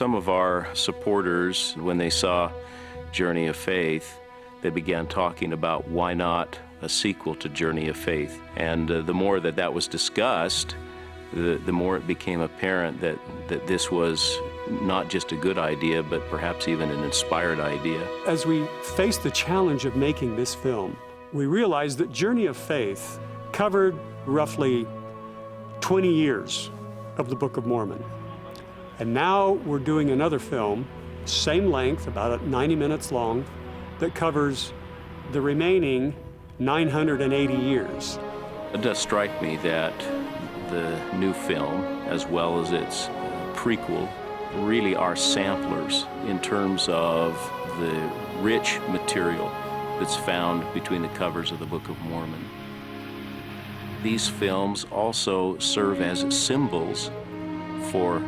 Some of our supporters, when they saw Journey of Faith, they began talking about why not a sequel to Journey of Faith. And the more that was discussed, the more it became apparent that this was not just a good idea, but perhaps even an inspired idea. As we faced the challenge of making this film, we realized that Journey of Faith covered roughly 20 years of the Book of Mormon. And now we're doing another film, same length, about 90 minutes long, that covers the remaining 980 years. It does strike me that the new film, as well as its prequel, really are samplers in terms of the rich material that's found between the covers of the Book of Mormon. These films also serve as symbols for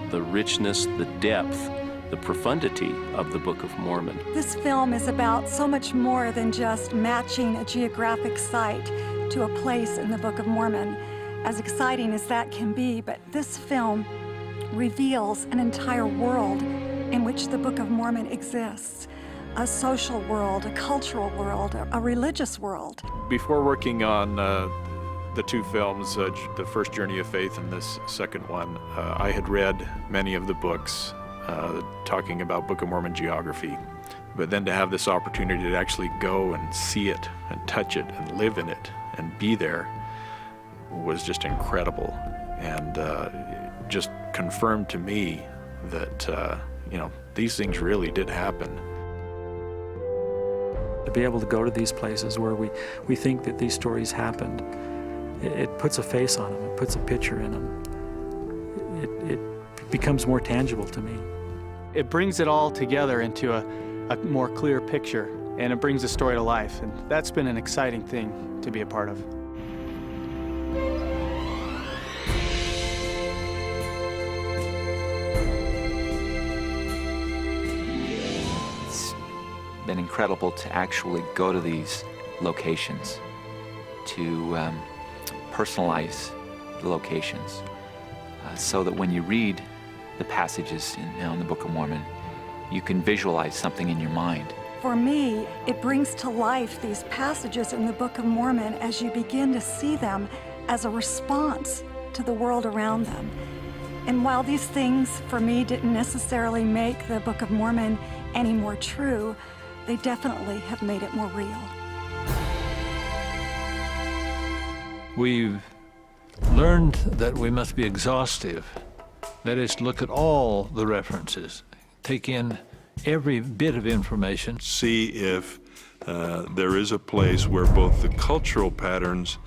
the richness, the depth, the profundity of the Book of Mormon. This film is about so much more than just matching a geographic site to a place in the Book of Mormon, as exciting as that can be, but this film reveals an entire world in which the Book of Mormon exists. A social world, a cultural world, a religious world. Before working on the two films, the first Journey of Faith and this second one, I had read many of the books talking about Book of Mormon geography. But then to have this opportunity to actually go and see it and touch it and live in it and be there was just incredible, and just confirmed to me that these things really did happen. To be able to go to these places where we think that these stories happened, it puts a face on them, it puts a picture in them. It becomes more tangible to me. It brings it all together into a more clear picture, and it brings the story to life, and that's been an exciting thing to be a part of. Been incredible to actually go to these locations, to personalize the locations, so that when you read the passages in the Book of Mormon, you can visualize something in your mind. For me, it brings to life these passages in the Book of Mormon as you begin to see them as a response to the world around them. And while these things, for me, didn't necessarily make the Book of Mormon any more true, they definitely have made it more real. We've learned that we must be exhaustive. That is, to look at all the references, take in every bit of information. See if there is a place where both the cultural patterns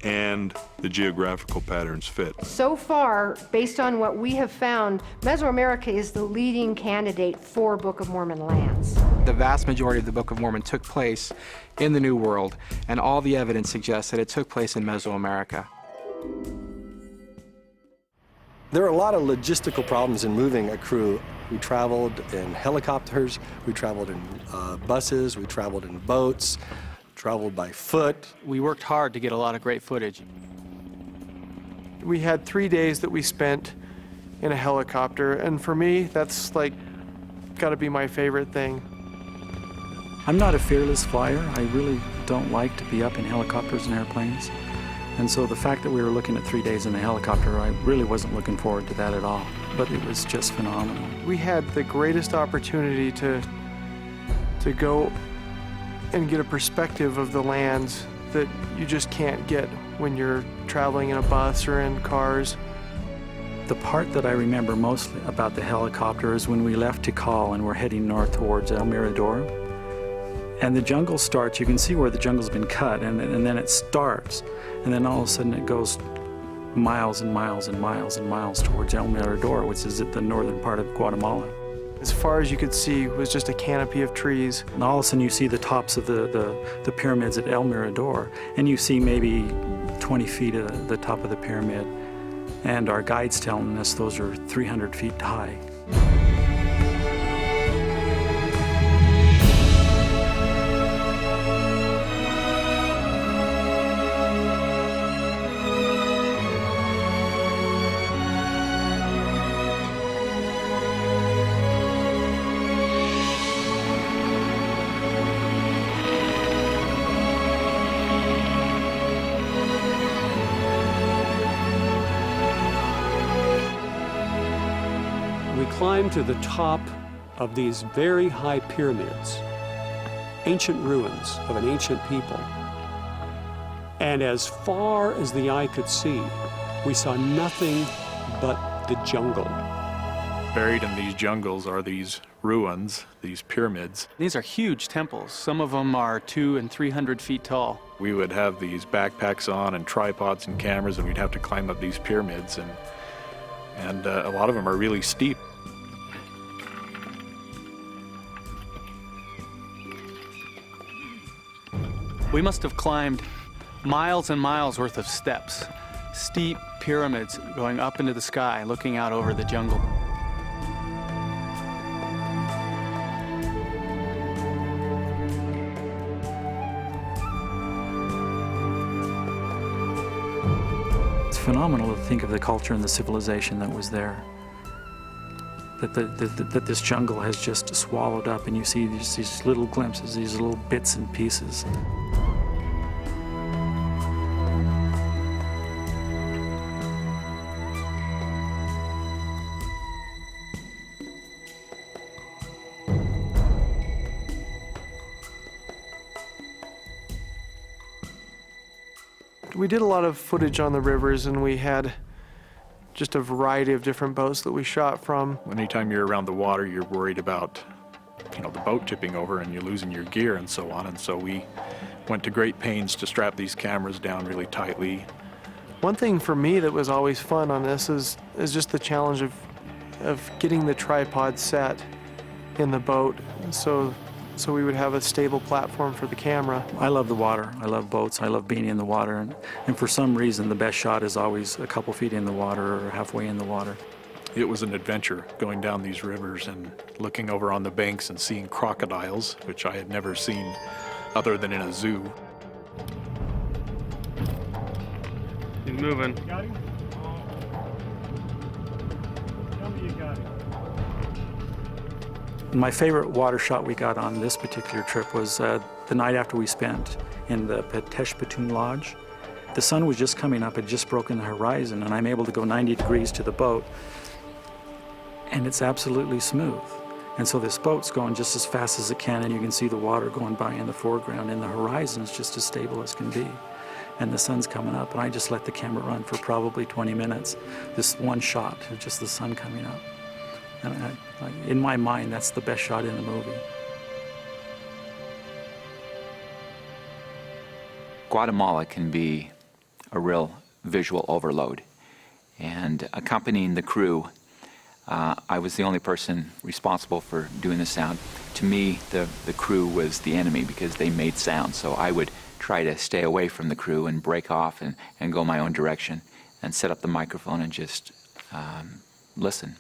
and the geographical patterns fit. So far, based on what we have found, Mesoamerica is the leading candidate for Book of Mormon lands. The vast majority of the Book of Mormon took place in the New World, and all the evidence suggests that it took place in Mesoamerica. There are a lot of logistical problems in moving a crew. We traveled in helicopters, we traveled in buses, we traveled in boats, traveled by foot. We worked hard to get a lot of great footage. We had 3 days that we spent in a helicopter, and for me, that's gotta be my favorite thing. I'm not a fearless flyer. I really don't like to be up in helicopters and airplanes. And so the fact that we were looking at 3 days in the helicopter, I really wasn't looking forward to that at all. But it was just phenomenal. We had the greatest opportunity to go and get a perspective of the lands that you just can't get when you're traveling in a bus or in cars. The part that I remember mostly about the helicopter is when we left Tikal and we're heading north towards El Mirador. And the jungle starts, you can see where the jungle's been cut, and then it starts. And then all of a sudden it goes miles and miles and miles and miles towards El Mirador, which is at the northern part of Guatemala. As far as you could see was just a canopy of trees. And all of a sudden you see the tops of the pyramids at El Mirador, and you see maybe 20 feet of the top of the pyramid. And our guide's telling us those are 300 feet high. climbed to the top of these very high pyramids, ancient ruins of an ancient people. And as far as the eye could see, we saw nothing but the jungle. Buried in these jungles are these ruins, these pyramids. These are huge temples. Some of them are 200 and 300 feet tall. We would have these backpacks on and tripods and cameras, and we'd have to climb up these pyramids, and a lot of them are really steep. We must have climbed miles and miles worth of steps, steep pyramids going up into the sky, looking out over the jungle. It's phenomenal to think of the culture and the civilization that was there. That this jungle has just swallowed up, and you see these little glimpses, these little bits and pieces. We did a lot of footage on the rivers, and we had just a variety of different boats that we shot from. Anytime you're around the water, you're worried about, the boat tipping over and you're losing your gear and so on. And so we went to great pains to strap these cameras down really tightly. One thing for me that was always fun on this is just the challenge of getting the tripod set in the boat, so we would have a stable platform for the camera. I love the water. I love boats. I love being in the water. And for some reason, the best shot is always a couple feet in the water or halfway in the water. It was an adventure going down these rivers and looking over on the banks and seeing crocodiles, which I had never seen other than in a zoo. He's moving. Got him? Tell me you got him. My favorite water shot we got on this particular trip was the night after we spent in the Pateshpatun Lodge. The sun was just coming up, it had just broken the horizon, and I'm able to go 90 degrees to the boat, and it's absolutely smooth. And so this boat's going just as fast as it can, and you can see the water going by in the foreground, and the horizon is just as stable as can be. And the sun's coming up, and I just let the camera run for probably 20 minutes. This one shot of just the sun coming up. And in my mind, that's the best shot in the movie. Guatemala can be a real visual overload. And accompanying the crew, I was the only person responsible for doing the sound. To me, the crew was the enemy because they made sound. So I would try to stay away from the crew and break off and go my own direction and set up the microphone and just listen.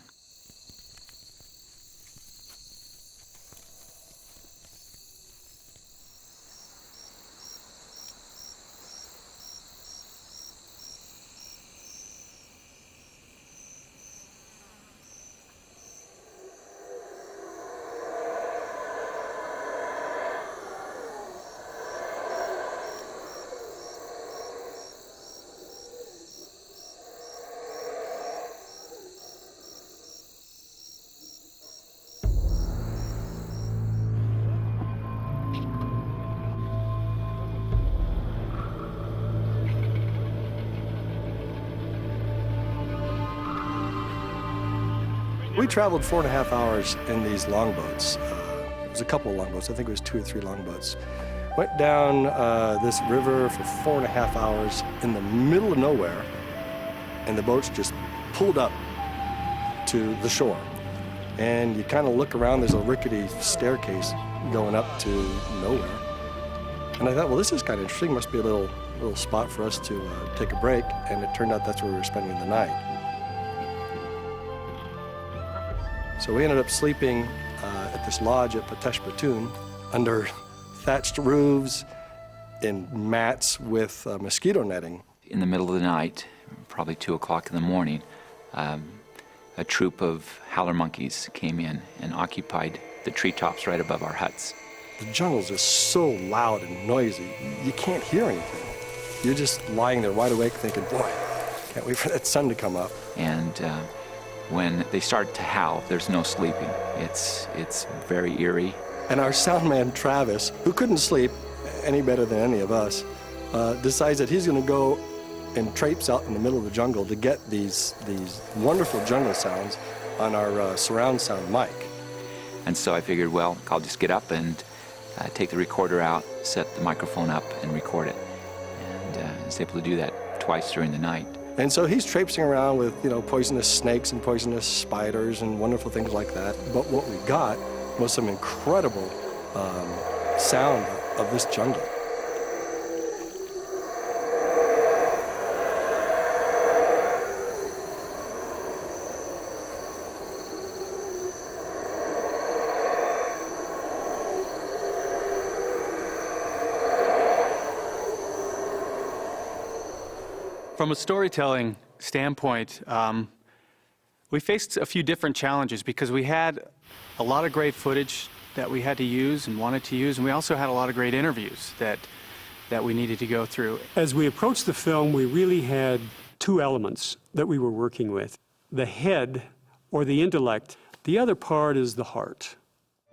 We traveled 4.5 hours in these longboats. It was a couple of longboats. I think it was 2 or 3 longboats. Went down this river for 4.5 hours in the middle of nowhere, and the boats just pulled up to the shore. And you kind of look around, there's a rickety staircase going up to nowhere. And I thought, well, this is kind of interesting. Must be a little spot for us to take a break. And it turned out that's where we were spending the night. So we ended up sleeping at this lodge at Pateshpatun under thatched roofs in mats with mosquito netting. In the middle of the night, probably 2 o'clock in the morning, a troop of howler monkeys came in and occupied the treetops right above our huts. The jungle's just so loud and noisy, you can't hear anything. You're just lying there wide awake thinking, boy, can't wait for that sun to come up. And when they start to howl, there's no sleeping. It's very eerie. And our sound man, Travis, who couldn't sleep any better than any of us, decides that he's going to go and traipse out in the middle of the jungle to get these wonderful jungle sounds on our surround sound mic. And so I figured, well, I'll just get up and take the recorder out, set the microphone up, and record it. And I was able to do that twice during the night. And so he's traipsing around with, poisonous snakes and poisonous spiders and wonderful things like that. But what we got was some incredible sound of this jungle. From a storytelling standpoint, we faced a few different challenges because we had a lot of great footage that we had to use and wanted to use, and we also had a lot of great interviews that we needed to go through. As we approached the film, we really had two elements that we were working with. The head, or the intellect. The other part is the heart.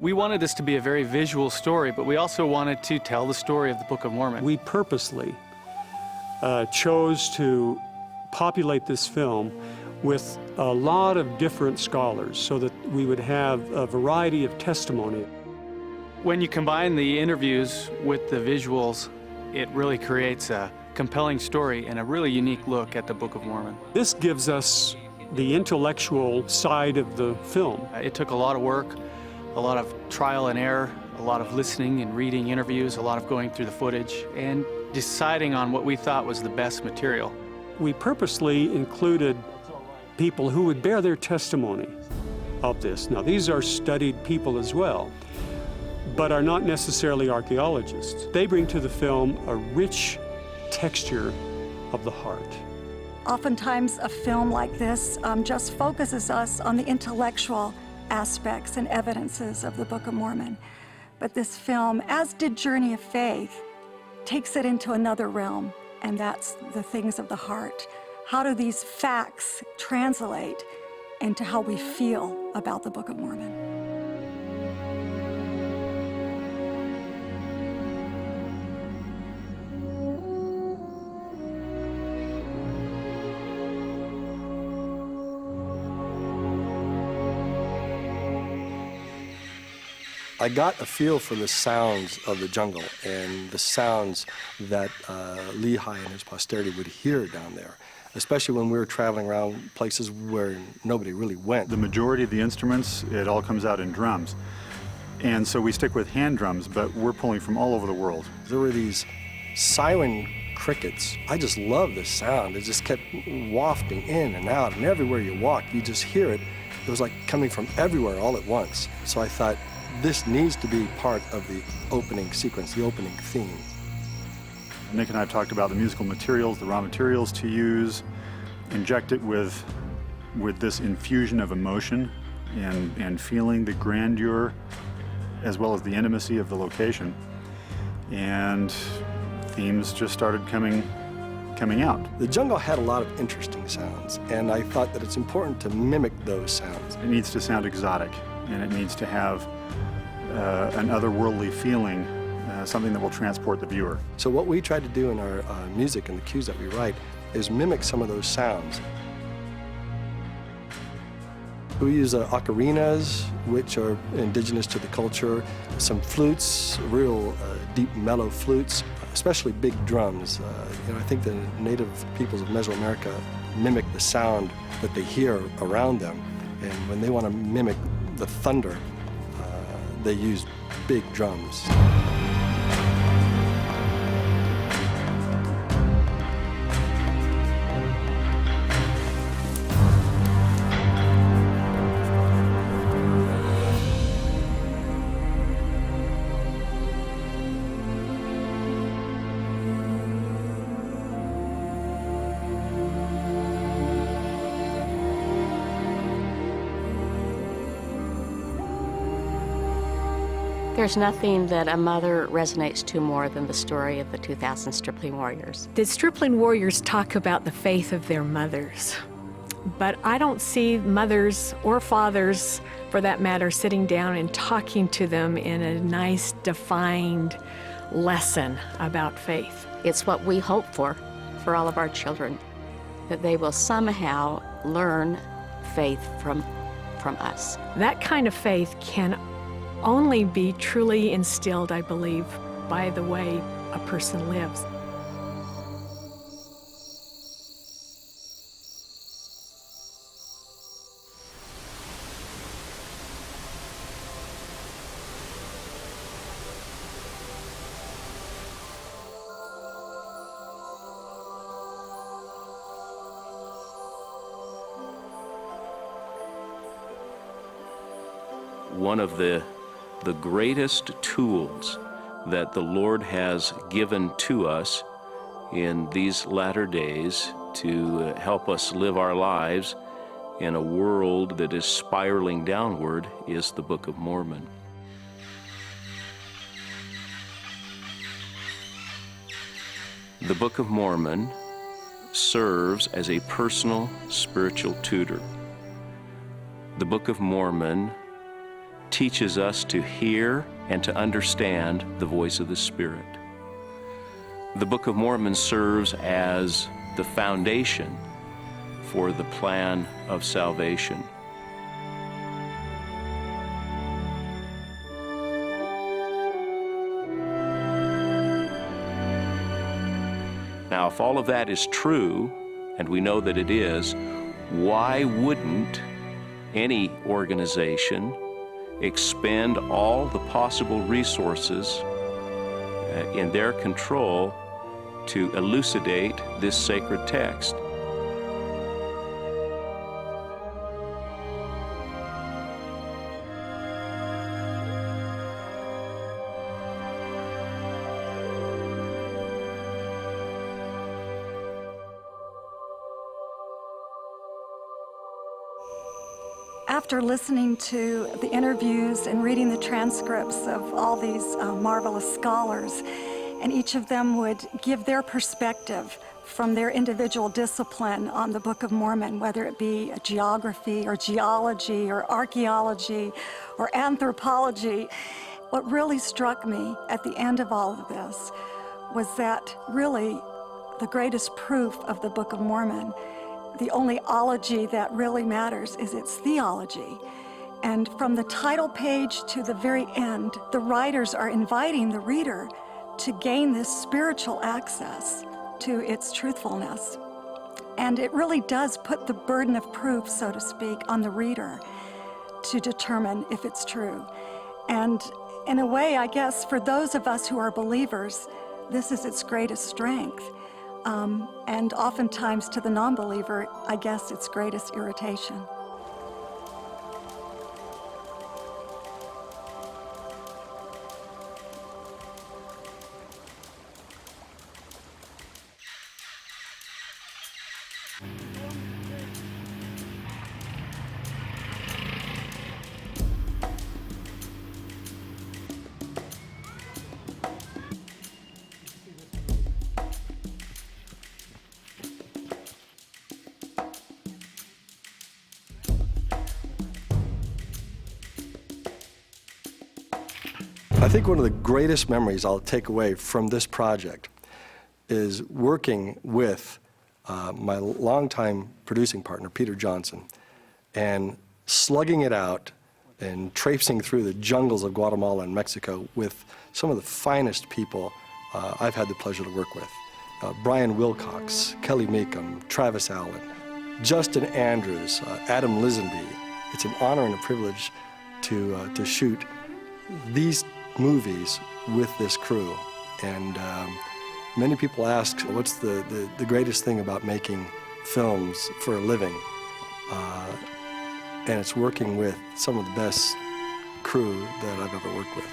We wanted this to be a very visual story, but we also wanted to tell the story of the Book of Mormon. We purposely chose to populate this film with a lot of different scholars so that we would have a variety of testimony. When you combine the interviews with the visuals, it really creates a compelling story and a really unique look at the Book of Mormon. This gives us the intellectual side of the film. It took a lot of work, a lot of trial and error, a lot of listening and reading interviews, a lot of going through the footage, and deciding on what we thought was the best material. We purposely included people who would bear their testimony of this. Now, these are studied people as well, but are not necessarily archaeologists. They bring to the film a rich texture of the heart. Oftentimes, a film like this just focuses us on the intellectual aspects and evidences of the Book of Mormon. But this film, as did Journey of Faith, takes it into another realm, and that's the things of the heart. How do these facts translate into how we feel about the Book of Mormon? I got a feel for the sounds of the jungle and the sounds that Lehi and his posterity would hear down there, especially when we were traveling around places where nobody really went. The majority of the instruments, it all comes out in drums. And so we stick with hand drums, but we're pulling from all over the world. There were these siren crickets. I just love the sound. It just kept wafting in and out, and everywhere you walked, you just hear it. It was like coming from everywhere all at once. So I thought, this needs to be part of the opening sequence, the opening theme. Nick and I have talked about the musical materials, the raw materials to use, inject it with this infusion of emotion and feeling the grandeur as well as the intimacy of the location. And themes just started coming out. The jungle had a lot of interesting sounds, and I thought that it's important to mimic those sounds. It needs to sound exotic, and it needs to have an otherworldly feeling, something that will transport the viewer. So what we try to do in our music and the cues that we write is mimic some of those sounds. We use ocarinas, which are indigenous to the culture, some flutes, real deep mellow flutes, especially big drums. I think the native peoples of Mesoamerica mimic the sound that they hear around them, and when they want to mimic the thunder, they use big drums. There's nothing that a mother resonates to more than the story of the 2,000 stripling warriors. The stripling warriors talk about the faith of their mothers But I don't see mothers or fathers, for that matter, sitting down and talking to them in a nice, defined lesson about faith. It's what we hope for all of our children, that they will somehow learn faith from us. That kind of faith can only be truly instilled, I believe, by the way a person lives. One of the greatest tools that the Lord has given to us in these latter days to help us live our lives in a world that is spiraling downward is the Book of Mormon. The Book of Mormon serves as a personal spiritual tutor. The Book of Mormon teaches us to hear and to understand the voice of the Spirit. The Book of Mormon serves as the foundation for the plan of salvation. Now, if all of that is true, and we know that it is, why wouldn't any organization expend all the possible resources in their control to elucidate this sacred text? After listening to the interviews and reading the transcripts of all these marvelous scholars, and each of them would give their perspective from their individual discipline on the Book of Mormon, whether it be geography or geology or archaeology or anthropology. What really struck me at the end of all of this was that really the greatest proof of the Book of Mormon, the only ology that really matters, is its theology. And from the title page to the very end, the writers are inviting the reader to gain this spiritual access to its truthfulness. And it really does put the burden of proof, so to speak, on the reader to determine if it's true. And in a way, I guess, for those of us who are believers, this is its greatest strength. And oftentimes to the non-believer, I guess, its greatest irritation. I think one of the greatest memories I'll take away from this project is working with my longtime producing partner, Peter Johnson, and slugging it out and traipsing through the jungles of Guatemala and Mexico with some of the finest people I've had the pleasure to work with. Brian Wilcox, Kelly Meekum, Travis Allen, Justin Andrews, Adam Lisenby. It's an honor and a privilege to shoot these movies with this crew. And many people ask, what's the greatest thing about making films for a living? And it's working with some of the best crew that I've ever worked with.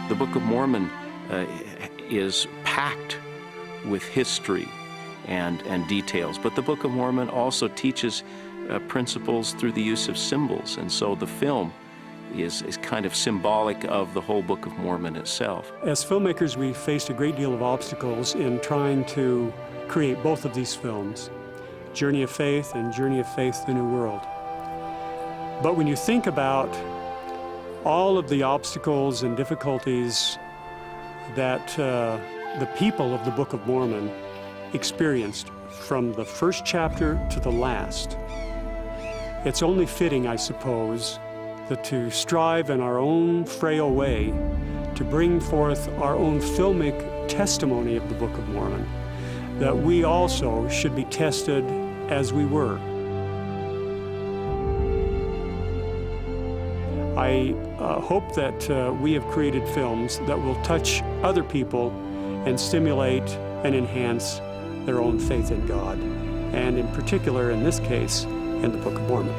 The Book of Mormon is packed with history and details. But the Book of Mormon also teaches principles through the use of symbols, and so the film is kind of symbolic of the whole Book of Mormon itself. As filmmakers, we faced a great deal of obstacles in trying to create both of these films, Journey of Faith and Journey of Faith, The New World. But when you think about all of the obstacles and difficulties that the people of the Book of Mormon experienced from the first chapter to the last, it's only fitting, I suppose, that to strive in our own frail way to bring forth our own filmic testimony of the Book of Mormon, that we also should be tested as we were. I hope that we have created films that will touch other people and stimulate and enhance their own faith in God, and in particular, in this case, in the Book of Mormon.